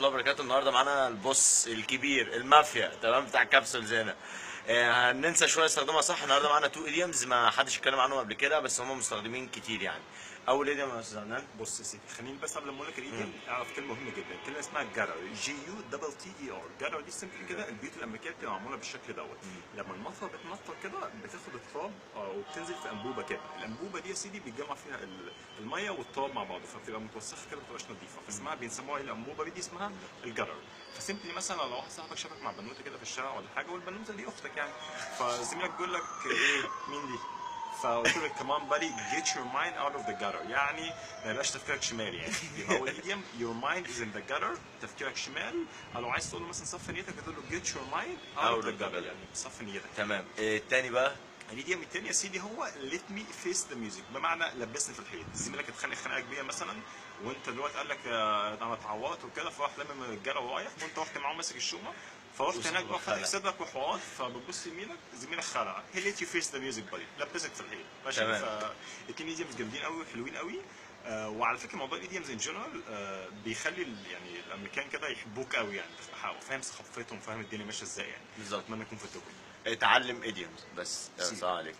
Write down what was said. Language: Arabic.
الله وبركاته. النهارده معانا البوس الكبير المافيا تمام بتاع كابسولز هنا. هننسى شويه استخدامها صح. النهارده معانا تو ايديومز ما حدش اتكلم عنهم قبل كده، بس هم مستخدمين كتير يعني. اول ايديوم يا استاذ عدنان. بص يا سيدي، خليني بس قبل ما اقول لك الايديوم اعرف كلمه مهمه جدا. كلمه اسمها جارر، جي يو دبل تي اي ار. جارر دي سمبل كده، البيوت الامريكيه بتبقى معموله بالشكل دوت. لما المطره بتمطر كده بتاخد التراب وبتنزل في انبوبه كده. الانبوبه دي يا سيدي بيتجمع فيها الميه والتراب مع بعض، فبتبقى متوسخه كده، ما بتبقاش نظيفه، فاسمها بيسموها الانبوبه دي اسمها الجارر. فسيمبلي مثلا لو واحد صاحبك شافك مع بنوته كده في الشارع ولا حاجه، والبنوته دي اختك يعني، فزميلك بيقول لك ايه مين دي؟ فقلت له كمان بالي get your mind out of the gutter، يعني ما يبقاش تفكيرك شمال. يعني يبقى هو الايديوم your mind is in the gutter، تفكيرك شمال. او لو عايز تقول له مثلا صفي نيتك تقول له get your mind out of the gutter، يعني صفي نيتك. تمام. التاني بقى الايديوم التاني يا سيدي هو let me face the music، بمعنى لبسني في الحيط. زميلك اتخانق خناقه كبيره مثلا، وانت دلوقتي قال لك انا اتعورت وكده، فراح لم من الرجاله ورايح، وانت رحت معاه ماسك الشومه، فرحت هناك بقى فاتح صدرك وحوارات، فبتبص يمينك زميلك خلع. هي ليت يو فيس ذا ميوزك بادي، لبسك في الحيط ماشي. فالاتنين ايديومز جامدين قوي وحلوين قوي. وعلى فكره موضوع الايديومز ان جنرال بيخلي يعني الامريكان كده يحبوك قوي، يعني فاهم ثقافتهم، فاهم الدنيا ماشيه ازاي يعني. بالظبط. اتمنى يكون في التوكل. اتعلم ايديومز بس. السلام عليكم.